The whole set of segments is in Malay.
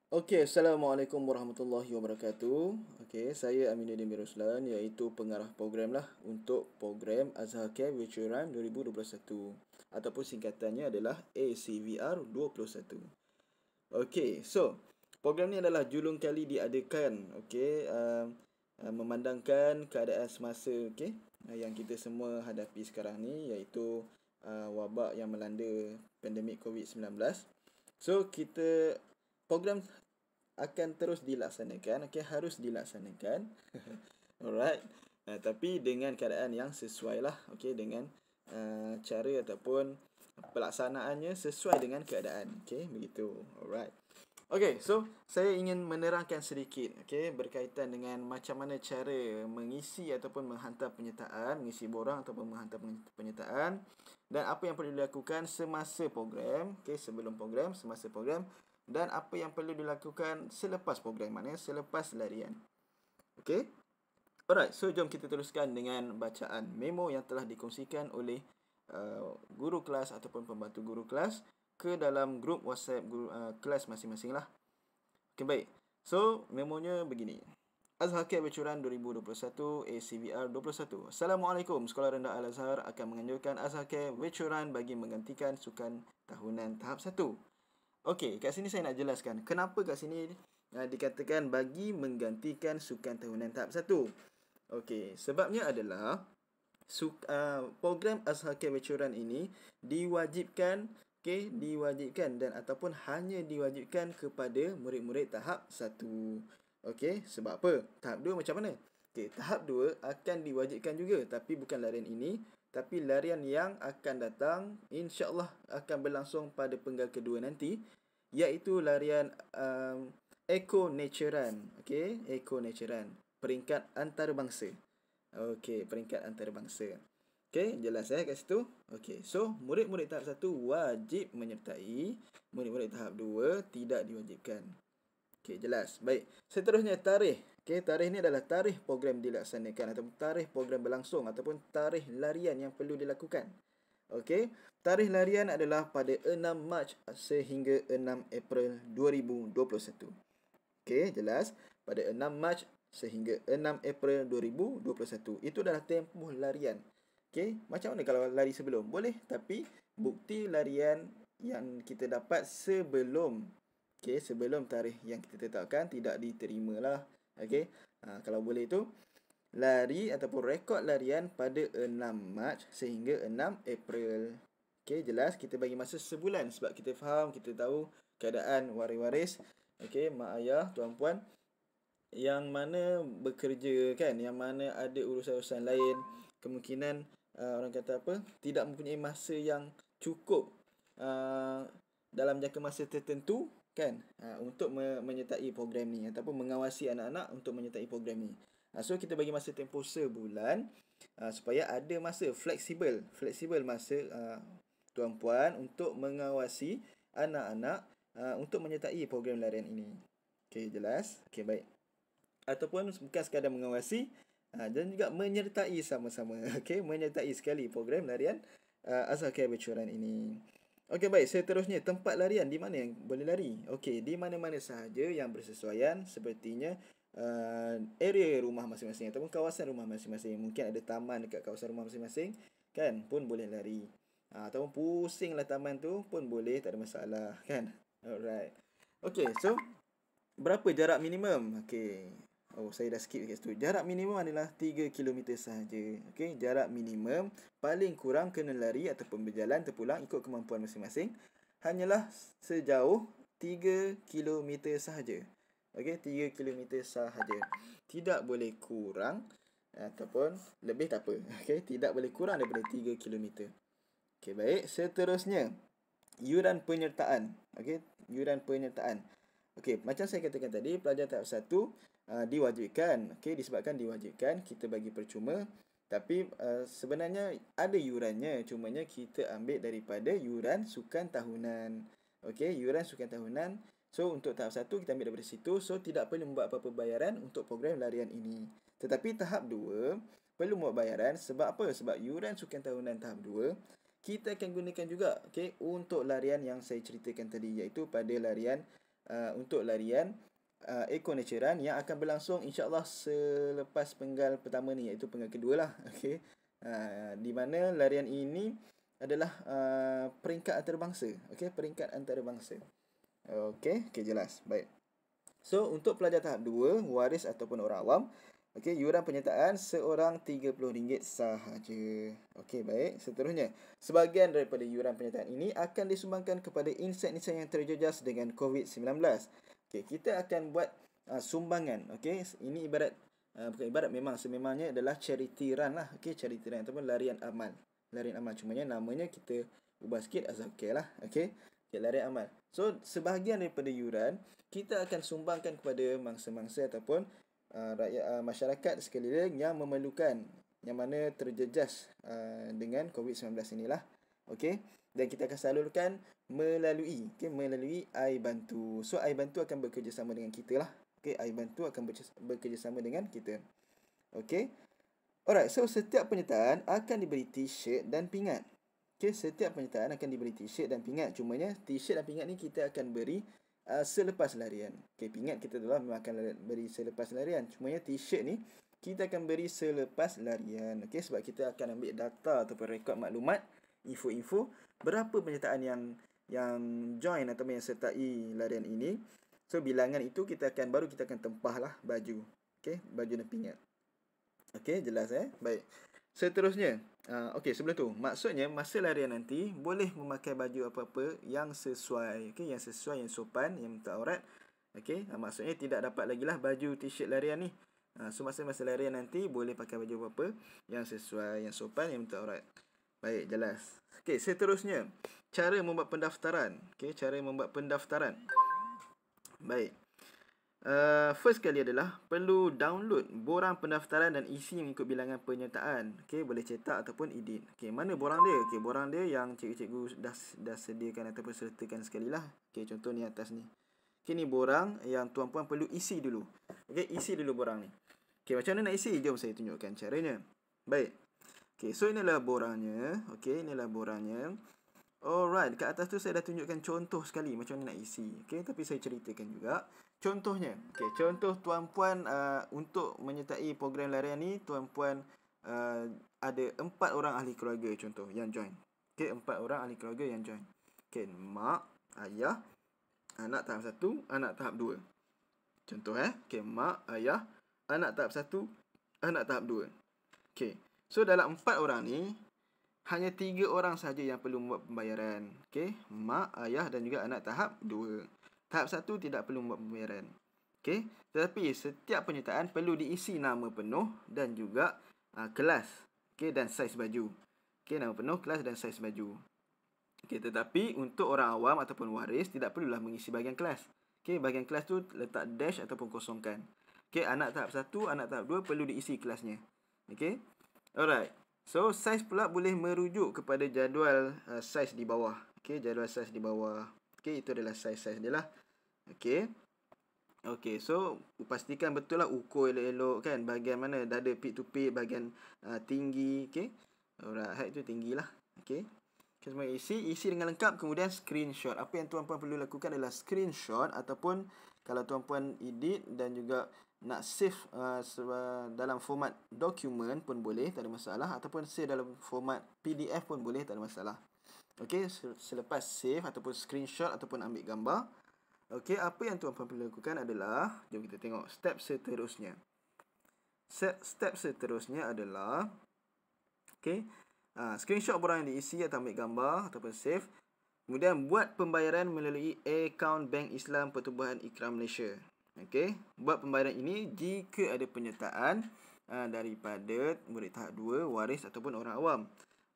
Okey, Assalamualaikum warahmatullahi wabarakatuh. Okey, saya Aminuddin bin Ruslan, iaitu pengarah program lah untuk program Azhar Care Virtual Run 2021 ataupun singkatannya adalah ACVR 21. Okey, so program ni adalah julung kali diadakan, okey, memandangkan keadaan semasa, okey, yang kita semua hadapi sekarang ni, iaitu wabak yang melanda pandemik COVID-19. So kita program akan terus dilaksanakan, okey, harus dilaksanakan. Alright. Tapi dengan keadaan yang sesuai lah, okey, dengan cara ataupun pelaksanaannya sesuai dengan keadaan, okey, begitu. Alright. Okey, so saya ingin menerangkan sedikit, okey, berkaitan dengan macam mana cara mengisi ataupun menghantar penyertaan, mengisi borang ataupun menghantar penyertaan, dan apa yang perlu dilakukan semasa program, okey, sebelum program, semasa program, dan apa yang perlu dilakukan selepas program, maknanya selepas larian. Okey. Alright, so jom kita teruskan dengan bacaan memo yang telah dikongsikan oleh guru kelas ataupun pembantu guru kelas ke dalam grup WhatsApp kelas masing-masing lah. Okay, baik. So, memonya begini. Azhar Care Becuran 2021 ACVR 21. Assalamualaikum. Sekolah Rendah Al-Azhar akan menganjurkan Azhar Care Becuran bagi menggantikan sukan tahunan tahap 1. Okey, kat sini saya nak jelaskan kenapa kat sini dikatakan bagi menggantikan sukan tahunan tahap 1. Okey, sebabnya adalah program Azhar Care Becuran ini diwajibkan, diwajibkan dan ataupun hanya diwajibkan kepada murid-murid tahap 1. Okey, sebab apa? Tahap 2 macam mana? Okey, tahap 2 akan diwajibkan juga, tapi bukan larian ini, tapi larian yang akan datang insya-Allah akan berlangsung pada penggal kedua nanti, iaitu larian Eco Naturan. Okey, Eco Naturan, peringkat antarabangsa. Okey, peringkat antarabangsa. Okey, jelas kat situ. Okey, so murid-murid tahap 1 wajib menyertai, murid-murid tahap 2 tidak diwajibkan. Okey, jelas. Baik, seterusnya tarikh. Okey, tarikh ni adalah tarikh program dilaksanakan ataupun tarikh program berlangsung ataupun tarikh larian yang perlu dilakukan. Okey, tarikh larian adalah pada 6 Mac sehingga 6 April 2021. Okey, jelas. Pada 6 Mac sehingga 6 April 2021. Itu adalah tempoh larian. Okey, macam mana kalau lari sebelum? Boleh, tapi bukti larian yang kita dapat sebelum, okey, sebelum tarikh yang kita tetapkan tidak diterimalah. Okey, kalau boleh tu lari ataupun rekod larian pada 6 Mac sehingga 6 April. Okey, jelas. Kita bagi masa sebulan sebab kita faham, kita tahu keadaan waris-waris, okey, mak ayah, tuan puan yang mana bekerja kan, yang mana ada urusan-urusan lain, kemungkinan orang kata apa, tidak mempunyai masa yang cukup dalam jangka masa tertentu kan, untuk menyertai program ni ataupun mengawasi anak-anak untuk menyertai program ni. So kita bagi masa tempoh sebulan supaya ada masa fleksibel masa tuan puan untuk mengawasi anak-anak untuk menyertai program larian ini. Okey, jelas. Okey, baik. Ataupun bukan sekadar mengawasi dan juga menyertai sama-sama. Okey, menyertai sekali program larian Azhar Care Becuran ini. Okey, baik, seterusnya tempat larian di mana yang boleh lari. Okey, di mana-mana sahaja yang bersesuaian, sepertinya area rumah masing-masing ataupun kawasan rumah masing-masing. Mungkin ada taman dekat kawasan rumah masing-masing kan, pun boleh lari. Ataupun pusinglah taman tu pun boleh, tak ada masalah kan. Alright. Okey, so berapa jarak minimum? Okey. Oh, saya dah skip kat situ. Jarak minimum adalah 3 km sahaja. Okey, jarak minimum paling kurang kena lari ataupun berjalan terpulang ikut kemampuan masing-masing hanyalah sejauh 3 km sahaja. Okey, 3 km sahaja. Tidak boleh kurang ataupun lebih tak apa. Okey, tidak boleh kurang daripada 3 km. Okey, baik. Seterusnya, yuran penyertaan. Okey, yuran penyertaan. Okey, macam saya katakan tadi, pelajar tahap 1 diwajibkan. Okey, disebabkan diwajibkan, kita bagi percuma. Tapi sebenarnya ada yurannya, cumanya kita ambil daripada yuran sukan tahunan. Okey, yuran sukan tahunan. So, untuk tahap 1 kita ambil daripada situ. So, tidak perlu membuat apa-apa bayaran untuk program larian ini. Tetapi tahap 2 perlu membuat bayaran. Sebab apa? Sebab yuran sukan tahunan tahap 2 kita akan gunakan juga, okey, untuk larian yang saya ceritakan tadi, iaitu pada larian untuk larian Eco-Naturean yang akan berlangsung insya-Allah selepas penggal pertama ni, iaitu penggal kedua lah. Okey. Di mana larian ini adalah peringkat antarabangsa. Okey, peringkat antarabangsa. Okey, jelas. Baik. So, untuk pelajar tahap 2, waris ataupun orang awam, okey, yuran penyertaan seorang RM30 sahaja. Okey, baik. Seterusnya, sebahagian daripada yuran penyertaan ini akan disumbangkan kepada insan-insan yang terjejas dengan COVID-19. Okey, kita akan buat sumbangan. Okey, ini ibarat bukan ibarat, memang sememangnya adalah charity run lah. Okey, charity run ataupun larian amal. Larian amal, cumanya namanya kita ubah sikit Azhar lah. Okey, larian amal. So, sebahagian daripada yuran kita akan sumbangkan kepada mangsa-mangsa ataupun rakyat masyarakat sekeliling yang memerlukan, yang mana terjejas dengan COVID-19 inilah. Okey, dan kita akan salurkan melalui Air Bantu. So, Air Bantu akan bekerjasama dengan kita lah. Okey, Air Bantu akan bekerjasama dengan kita. Okey. Alright, so setiap penyertaan akan diberi t-shirt dan pingat. Okey, setiap penyertaan akan diberi t-shirt dan pingat. Cumanya t-shirt dan pingat ni kita akan beri selepas larian. Okey, pingat kita tu lah memang akan beri selepas larian. Cumanya t-shirt ni kita akan beri selepas larian. Okey, sebab kita akan ambil data ataupun rekod maklumat, info-info berapa penyertaan yang join atau yang sertai larian ini. So, bilangan itu kita akan tempahlah baju. Okey, baju dan pingat. Okey, jelas Baik. Seterusnya, okey, sebelum tu, maksudnya masa larian nanti boleh memakai baju apa-apa yang sesuai, okey, yang sesuai, yang sopan, yang tak aurat. Okey, maksudnya tidak dapat lagi lah baju t-shirt larian ni. So masa larian nanti boleh pakai baju apa-apa yang sesuai, yang sopan, yang tak aurat. Baik, jelas. Okey, seterusnya, cara membuat pendaftaran. Okey, cara membuat pendaftaran. Baik. First kali adalah perlu download borang pendaftaran dan isi mengikut bilangan penyertaan. Okey, boleh cetak ataupun edit. Okey, mana borang dia? Okey, borang dia yang cikgu-cikgu dah sediakan ataupun sertakan sekali lah. Okey, contoh ni atas ni. Okey, ni borang yang tuan-puan perlu isi dulu. Okey, isi dulu borang ni. Okey, macam mana nak isi? Jom saya tunjukkan caranya. Baik. Okey, so inilah borangnya. Okey, inilah borangnya. Alright, dekat atas tu saya dah tunjukkan contoh sekali macam mana nak isi. Okey, tapi saya ceritakan juga contohnya. Okey, contoh tuan-puan untuk menyertai program larian ni, tuan-puan ada 4 orang ahli keluarga contoh yang join. Okey, 4 orang ahli keluarga yang join. Okey, mak, ayah, anak tahap 1, anak tahap 2. Contoh Okey, mak, ayah, anak tahap 1, anak tahap 2. Okey. So dalam 4 orang ni hanya 3 orang saja yang perlu membuat pembayaran. Okey, mak, ayah dan juga anak tahap 2. Tahap 1 tidak perlu membuat pembayaran. Okey, tetapi setiap penyertaan perlu diisi nama penuh dan juga kelas. Okey, dan saiz baju. Okey, nama penuh, kelas dan saiz baju. Okey, tetapi untuk orang awam ataupun waris tidak perlulah mengisi bahagian kelas. Okey, bahagian kelas tu letak dash ataupun kosongkan. Okey, anak tahap 1, anak tahap 2 perlu diisi kelasnya. Okey. Alright. So, saiz pula boleh merujuk kepada jadual saiz di bawah. Okey, jadual saiz di bawah. Okey, itu adalah saiz-saiz dia lah. Okey. Okey, so pastikan betul lah ukur elok-elok kan. Bahagian mana dada peak to peak, bahagian tinggi. Okey. Alright, height tu tinggi lah. Okey. Semua isi dengan lengkap, kemudian screenshot. Apa yang tuan-puan perlu lakukan adalah screenshot ataupun kalau tuan-puan edit dan juga nak save dalam format dokumen pun boleh, tak ada masalah, ataupun save dalam format PDF pun boleh, tak ada masalah. Okey, selepas save ataupun screenshot ataupun ambil gambar, okey, apa yang tuan-puan perlu lakukan adalah, jom kita tengok step seterusnya. Step seterusnya adalah okey, screenshot borang yang diisi atau ambil gambar ataupun save. Kemudian buat pembayaran melalui akaun Bank Islam Pertubuhan Ikram Malaysia. Okey, buat pembayaran ini jika ada penyertaan daripada murid tahap 2, waris ataupun orang awam.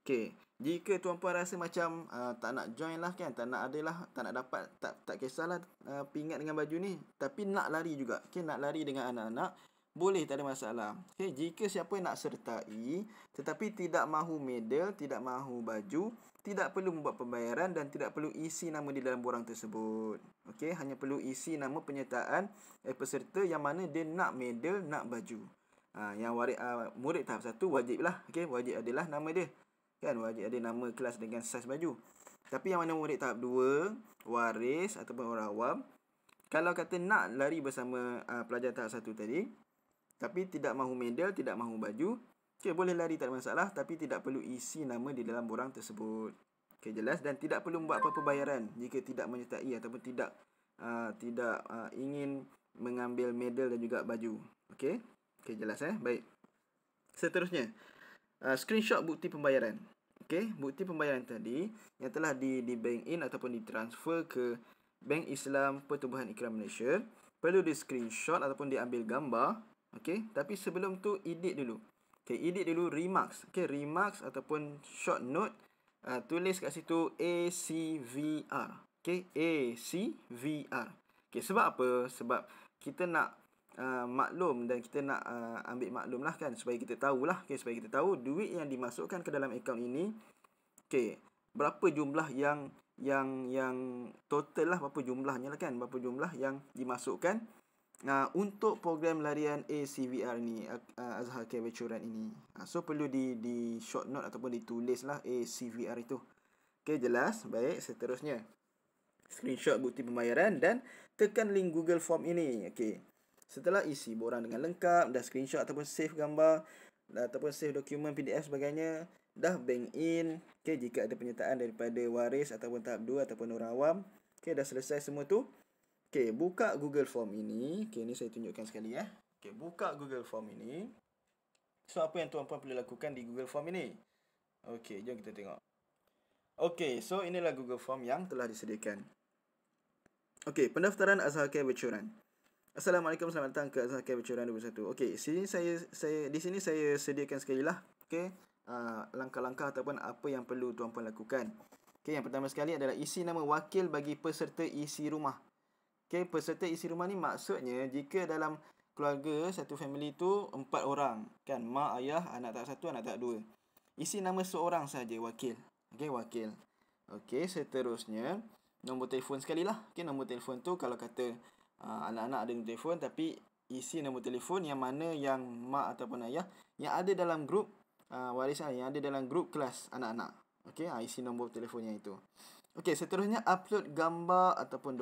Okey, jika tuan-puan rasa macam tak nak join lah kan, tak nak ada lah, tak nak dapat, tak kisahlah pingat dengan baju ni, tapi nak lari juga. Okey, nak lari dengan anak-anak, boleh, tak ada masalah. Okey, jika siapa yang nak sertai tetapi tidak mahu medal, tidak mahu baju, tidak perlu membuat pembayaran dan tidak perlu isi nama di dalam borang tersebut. Okey, hanya perlu isi nama penyertaan peserta yang mana dia nak medal, nak baju. Yang murid tahap 1 wajib lah. Okey, wajib adalah nama dia. Kan, wajib ada nama, kelas dengan saiz baju. Tapi yang mana murid tahap 2, waris ataupun orang awam, kalau kata nak lari bersama pelajar tahap 1 tadi, tapi tidak mahu medal, tidak mahu baju, okey, boleh lari, tak ada masalah, tapi tidak perlu isi nama di dalam borang tersebut. Okey, jelas. Dan tidak perlu membuat apa-apa bayaran jika tidak menyertai ataupun tidak ingin mengambil medal dan juga baju. Okey. Okey, jelas baik. Seterusnya, screenshot bukti pembayaran. Okey, bukti pembayaran tadi yang telah di bank in ataupun ditransfer ke Bank Islam Pertubuhan Ikram Malaysia, perlu di screenshot ataupun diambil gambar. Okey, tapi sebelum tu edit dulu. Okey, edit dulu remarks. Okey, remarks ataupun short note, tulis kat situ ACVR. Okey, ACVR. Okey, sebab apa? Sebab kita nak maklum dan kita nak ambil maklum lah kan, supaya kita tahulah, okay, supaya kita tahu duit yang dimasukkan ke dalam akaun ini, okay, berapa jumlah yang total lah, berapa jumlahnya lah kan, berapa jumlah yang dimasukkan untuk program larian ACVR ni, Azhar Care Veteran ini. So perlu di short note ataupun ditulis lah ACVR itu. Okay, jelas. Baik, seterusnya, screenshot bukti pembayaran dan tekan link Google Form ini. Okay, setelah isi borang dengan lengkap, dah screenshot ataupun save gambar, ataupun save dokumen PDF sebagainya, dah bank in, okay, jika ada penyertaan daripada waris ataupun tahap 2 ataupun orang awam, okay, dah selesai semua tu. Okay, buka Google Form ini. Okay, ni saya tunjukkan sekali Okay, buka Google Form ini. So, apa yang tuan-puan perlu lakukan di Google Form ini? Okay, jom kita tengok. Okay, so inilah Google Form yang telah disediakan. Okay, pendaftaran Azhar Care Veteran. Assalamualaikum, selamat datang ke Azhar Care Veteran 21. Okey, sini di sini saya sediakan sekali lah, okey, langkah-langkah ataupun apa yang perlu tuan-puan lakukan. Okey, yang pertama sekali adalah isi nama wakil bagi peserta isi rumah. Okey, peserta isi rumah ni maksudnya jika dalam keluarga satu family tu 4 orang, kan, mak, ayah, anak tahap 1, anak tahap 2. Isi nama seorang saja wakil. Okey, wakil. Okey, seterusnya nombor telefon sekali lah. Okey, nombor telefon tu kalau kata anak-anak ada nombor telefon, tapi isi nombor telefon yang mana yang mak ataupun ayah yang ada dalam grup warisan, yang ada dalam grup kelas anak-anak. Okey, isi nombor telefonnya itu. Okey, seterusnya upload gambar ataupun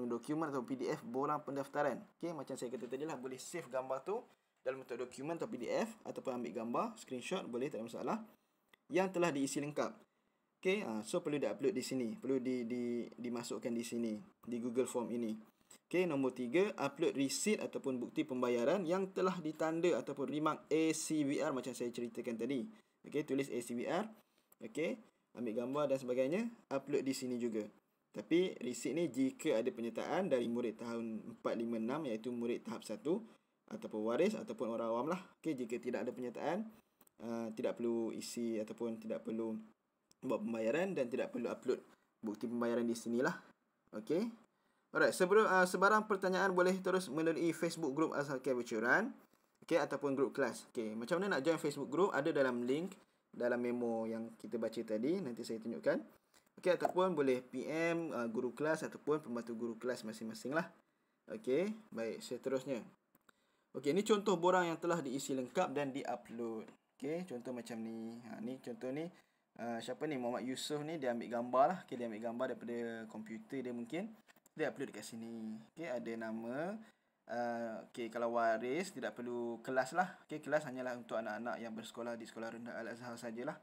dokumen atau PDF borang pendaftaran. Okey, macam saya kata tadi lah, boleh save gambar tu dalam bentuk dokumen atau PDF ataupun ambil gambar, screenshot boleh, tak ada masalah, yang telah diisi lengkap. Okey, so perlu di-upload di sini, perlu dimasukkan di sini di Google Form ini. Okey, nombor 3, upload receipt ataupun bukti pembayaran yang telah ditanda ataupun remark ACVR macam saya ceritakan tadi. Okey, tulis ACVR. Okey, ambil gambar dan sebagainya, upload di sini juga. Tapi receipt ni jika ada penyertaan dari murid tahun 4, 5, 6 iaitu murid tahap 1 ataupun waris ataupun orang awam lah. Okey, jika tidak ada penyertaan, tidak perlu isi ataupun tidak perlu buat pembayaran dan tidak perlu upload bukti pembayaran di sinilah. Okey. Alright, sebarang pertanyaan boleh terus melalui Facebook group Azhar Care Veteran, okey, ataupun grup kelas. Okey, macam mana nak join Facebook group? Ada dalam link dalam memo yang kita baca tadi, nanti saya tunjukkan. Okey, ataupun boleh PM guru kelas ataupun pembantu guru kelas masing-masing lah. Okey, baik, seterusnya. Okey, ini contoh borang yang telah diisi lengkap dan diupload. Okey, contoh macam ni. Ni contoh ni. Siapa ni? Muhammad Yusof ni, dia ambil gambar lah. Okey, dia ambil gambar daripada komputer dia mungkin. Dia upload dekat sini. Okey, ada nama. Okey, kalau waris tidak perlu kelas lah. Okey, kelas hanyalah untuk anak-anak yang bersekolah di sekolah rendah Al-Azhar sajalah.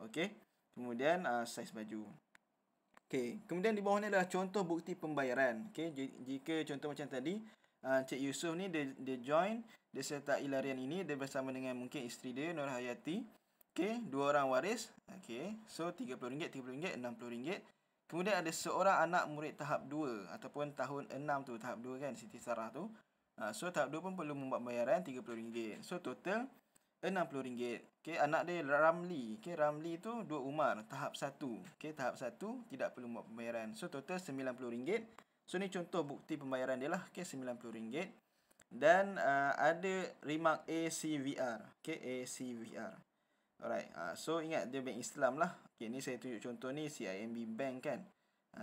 Okey. Kemudian saiz baju. Okey, kemudian di bawah ni adalah contoh bukti pembayaran. Okey, jika contoh macam tadi, Cik Yusof ni dia join, dia sertai larian ini, dia bersama dengan mungkin isteri dia Nur Hayati. Okey, 2 orang waris. Okey, so RM30, RM30, RM60. Kemudian ada seorang anak murid tahap 2 ataupun tahun 6 tu, tahap 2 kan, Siti Sarah tu. So tahap 2 pun perlu membuat bayaran RM30. So total RM60. Okey, anak dia Ramli. Okey, Ramli tu 2 Umar, tahap 1. Okey, tahap 1 tidak perlu membuat pembayaran. So total RM90. So ni contoh bukti pembayaran dia lah. Okey, RM90. Dan ada remark ACVR. Okey, ACVR. Alright, so ingat dia bank Islam lah. Okay, ni saya tunjuk contoh ni CIMB Bank kan.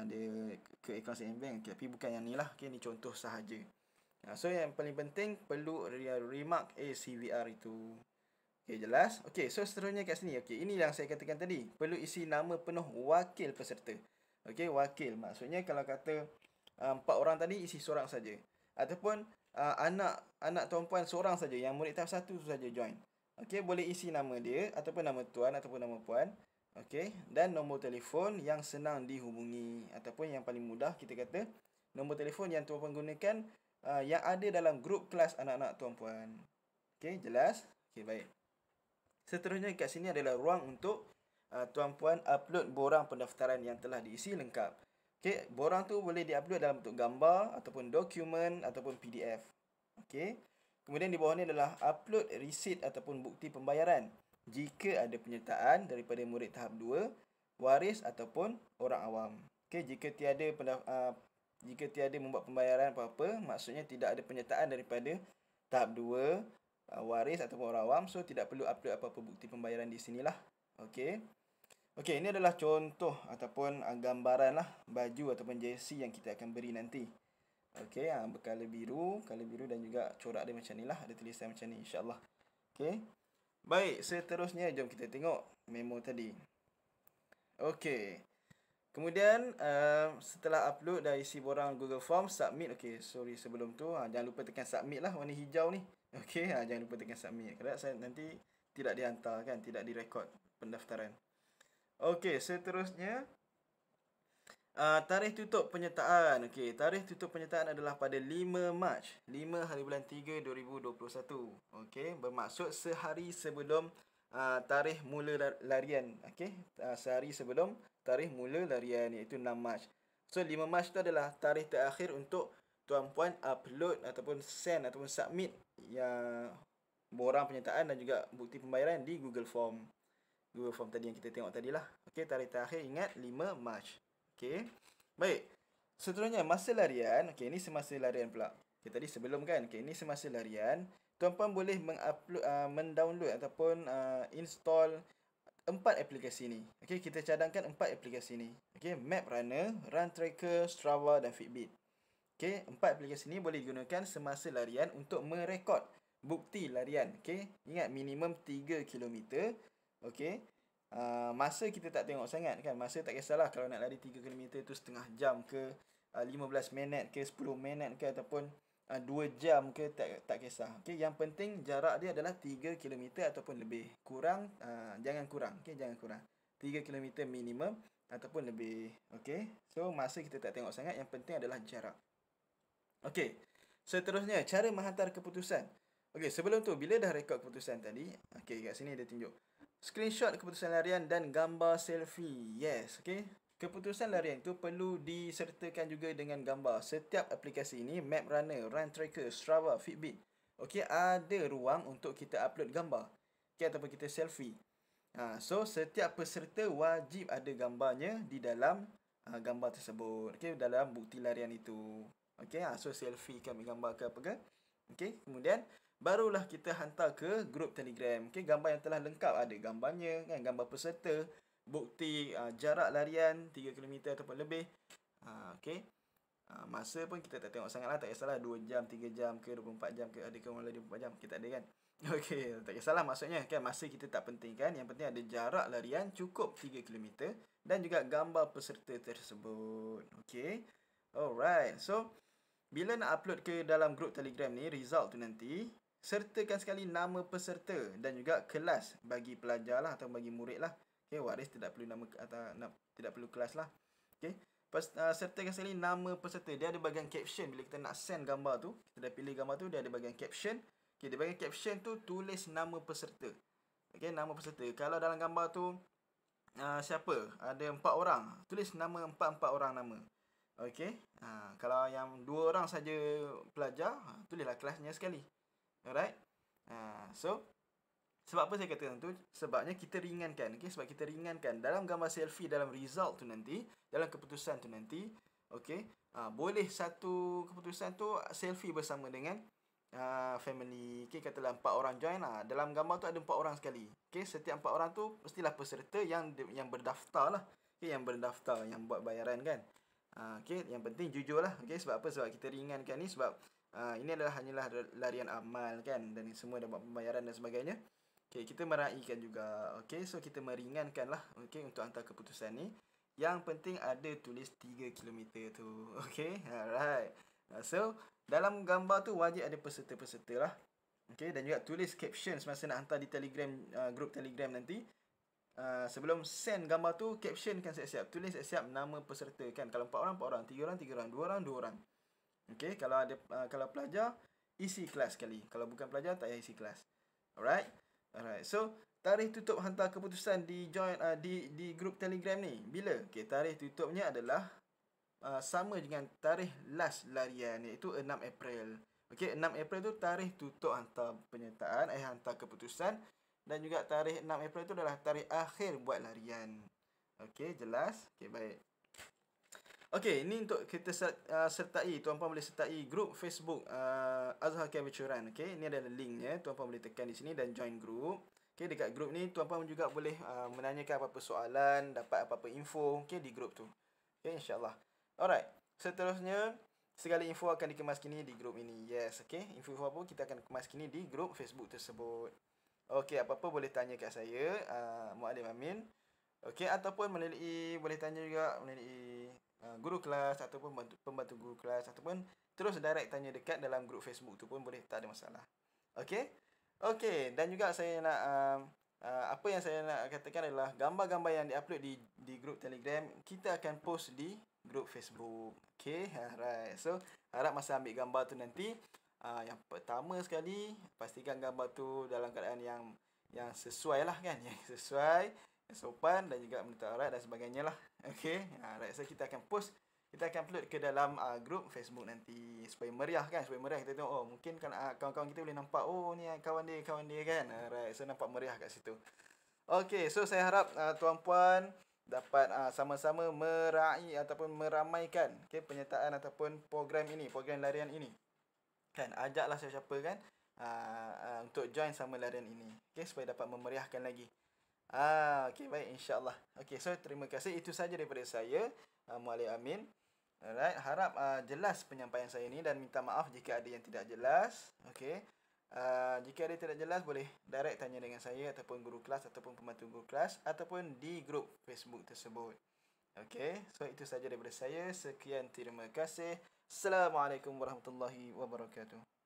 Dia ke akaun CIMB Bank. Okay, tapi bukan yang ni lah. Okay, ni contoh sahaja. So yang paling penting perlu remark ACVR itu. Okay, jelas? Okay, so seterusnya kat sini. Okay, ini yang saya katakan tadi. Perlu isi nama penuh wakil peserta. Okay, wakil. Maksudnya kalau kata 4 orang tadi isi seorang saja. Ataupun anak tuan-puan seorang saja, yang murid tahap 1 tu saja join. Okey, boleh isi nama dia ataupun nama tuan ataupun nama puan. Okey, dan nombor telefon yang senang dihubungi ataupun yang paling mudah kita kata nombor telefon yang tuan-puan gunakan yang ada dalam grup kelas anak-anak tuan-puan. Okey, jelas? Okey, baik. Seterusnya kat sini adalah ruang untuk tuan-puan upload borang pendaftaran yang telah diisi lengkap. Okey, borang tu boleh diupload dalam bentuk gambar ataupun dokumen ataupun PDF. Okey. Kemudian di bawah ni adalah upload resit ataupun bukti pembayaran jika ada penyertaan daripada murid tahap 2, waris ataupun orang awam. Okey, jika tiada membuat pembayaran apa-apa, maksudnya tidak ada penyertaan daripada tahap 2, waris ataupun orang awam, so tidak perlu upload apa-apa bukti pembayaran di sinilah. Okey. Okey, ini adalah contoh ataupun gambaran lah baju ataupun jersey yang kita akan beri nanti. Okey, bercolour biru dan juga corak dia macam ni lah, ada tulisan macam ni insya-Allah. Okey. Baik, seterusnya jom kita tengok memo tadi. Okey. Kemudian setelah upload dah isi borang Google Form, submit. Okey, sorry sebelum tu jangan lupa tekan submit lah warna hijau ni. Okey, jangan lupa tekan submit. Kerana saya nanti tidak dihantar kan, tidak direkod pendaftaran. Okey, seterusnya tarikh tutup penyertaan. Okey, tarikh tutup penyertaan adalah pada 5 Mac, 5 hari bulan 3 2021. Okey, bermaksud sehari sebelum tarikh mula larian. Okey, sehari sebelum tarikh mula larian, iaitu 6 Mac. So 5 Mac tu adalah tarikh terakhir untuk tuan-puan upload ataupun send ataupun submit yang borang penyertaan dan juga bukti pembayaran di Google Form. Google Form tadi yang kita tengok tadilah. Okey, tarikh terakhir ingat 5 Mac. Okey. Baik. Seterusnya masa larian. Okey, ini semasa larian pula. Okey, tadi sebelum kan. Okey, ini semasa larian. Tuan-puan boleh mendownload ataupun install 4 aplikasi ni. Okey, kita cadangkan 4 aplikasi ni. Okey, Map Runner, Run Tracker, Strava dan Fitbit. Okey, 4 aplikasi ni boleh digunakan semasa larian untuk merekod bukti larian. Okey, ingat minimum 3 km. Okey. Masa kita tak tengok sangat kan. Masa tak kisahlah kalau nak lari 3 km tu setengah jam ke, 15 minit ke, 10 minit ke, ataupun 2 jam ke, tak kisah. Okey, yang penting jarak dia adalah 3 km ataupun lebih. Kurang jangan kurang. Okey, jangan kurang. 3 km minimum ataupun lebih. Okey. So masa kita tak tengok sangat, yang penting adalah jarak. Okey. Seterusnya cara menghantar keputusan. Okey, sebelum tu bila dah rekod keputusan tadi, okey kat sini dia tunjuk screenshot keputusan larian dan gambar selfie. Yes, okey. Keputusan larian tu perlu disertakan juga dengan gambar. Setiap aplikasi ini, Map Runner, Run Tracker, Strava, Fitbit, okey, ada ruang untuk kita upload gambar. Okey, ataupun kita selfie. So setiap peserta wajib ada gambarnya di dalam gambar tersebut. Okey, dalam bukti larian itu. Okey, so selfie kami gambar ke apa ke. Okey, kemudian barulah kita hantar ke grup Telegram. Okey, gambar yang telah lengkap ada gambarnya kan, gambar peserta, bukti jarak larian 3 km ataupun lebih. Okey. Masa pun kita tak tengok sangatlah, tak kisahlah 2 jam, 3 jam ke, 24 jam ke, ada ke orang lari 24 jam, kita ada kan. Okey, tak kisahlah maksudnya kan, masa kita tak penting kan, yang penting ada jarak larian cukup 3 km dan juga gambar peserta tersebut. Okey. Alright. So bila nak upload ke dalam grup Telegram ni result tu nanti, sertakan sekali nama peserta dan juga kelas bagi pelajar lah atau bagi murid lah. Okey, waris tidak perlu nama atau tidak perlu kelas lah. Okey. Sertakan sekali nama peserta. Dia ada bahagian caption bila kita nak send gambar tu. Kita dah pilih gambar tu, dia ada bahagian caption. Okey, di bahagian caption tu tulis nama peserta. Okey, nama peserta. Kalau dalam gambar tu siapa? Ada 4 orang. Tulis nama 4 orang nama. Okey. Kalau yang 2 orang saja pelajar, tulislah kelasnya sekali. Alright. So sebab apa saya kata tu? Sebabnya kita ringankan. Okey, sebab kita ringankan dalam gambar selfie, dalam result tu nanti, dalam keputusan tu nanti, okey, boleh satu keputusan tu selfie bersama dengan family. Okey, katalah 4 orang join lah. Dalam gambar tu ada 4 orang sekali. Okey, setiap 4 orang tu mestilah peserta yang berdaftar lah. Okey, yang berdaftar, yang buat bayaran kan. Okey, yang penting jujur lah. Okey, sebab apa? Sebab kita ringankan ni sebab ini hanyalah larian amal kan, dan semua dah buat pembayaran dan sebagainya. Okey, kita meraihkan juga. Okey, so kita meringankan lah. Okey, untuk hantar keputusan ni. Yang penting ada tulis 3 kilometer tu. Okay, alright. So, dalam gambar tu wajib ada peserta-peserta lah. Okay, dan juga tulis caption semasa nak hantar di Telegram, grup Telegram nanti. Sebelum send gambar tu, caption kan siap-siap. Tulis siap-siap nama peserta kan. Kalau 4 orang, 4 orang. 3 orang, 3 orang. 2 orang, 2 orang. Okay, kalau ada kalau pelajar, isi kelas sekali. Kalau bukan pelajar, tak payah isi kelas. Alright. So, tarikh tutup hantar keputusan di join di grup Telegram ni bila? Okey, tarikh tutupnya adalah sama dengan tarikh last larian, iaitu 6 April. Okey, 6 April tu tarikh tutup hantar penyertaan, hantar keputusan, dan juga tarikh 6 April tu adalah tarikh akhir buat larian. Okey, jelas? Okey, baik. Okey, ini untuk kita sertai, tuan-puan boleh sertai grup Facebook Azhar Camp Veteran. Okey, ini adalah linknya, tuan-puan boleh tekan di sini dan join grup. Okey, dekat grup ni tuan-puan juga boleh menanyakan apa-apa soalan, dapat apa-apa info, okey, di grup tu. Okey, insya-Allah. Alright. Seterusnya, segala info akan dikemas kini di grup ini. Yes, okey. Info-info apa kita akan kemas kini di grup Facebook tersebut. Okey, apa-apa boleh tanya kat saya, Muallim Amin. Okey, ataupun boleh tanya juga melalui guru kelas ataupun pembantu guru kelas, ataupun terus direct tanya dekat dalam grup Facebook tu pun boleh, tak ada masalah. Okey. Okey, dan juga saya nak apa yang saya nak katakan adalah gambar-gambar yang diupload di grup Telegram kita akan post di grup Facebook. Okey, alright. So, harap masa ambil gambar tu nanti yang pertama sekali pastikan gambar tu dalam keadaan yang sesuai lah kan, yang sesuai, sopan dan juga menurut aurat dan sebagainya lah. Okey, alright. So, kita akan upload ke dalam grup Facebook nanti supaya meriah kan, supaya meriah kita tengok, oh mungkin kan kawan-kawan kita boleh nampak, oh ni kawan dia kan. Alright, so nampak meriah kat situ. Okey, so saya harap tuan-puan dapat sama-sama meraih ataupun meramaikan penyertaan ataupun program larian ini. Kan, ajaklah siapa-siapa kan untuk join sama larian ini. Okey, supaya dapat memeriahkan lagi. Okey, baik, insya-Allah. Okey, so terima kasih, itu saja daripada saya, Muallim Amin. Alright, harap jelas penyampaian saya ni dan minta maaf jika ada yang tidak jelas. Okey. Jika ada yang tidak jelas boleh direct tanya dengan saya ataupun guru kelas ataupun pembantu guru kelas ataupun di grup Facebook tersebut. Okey, so itu saja daripada saya. Sekian, terima kasih. Assalamualaikum warahmatullahi wabarakatuh.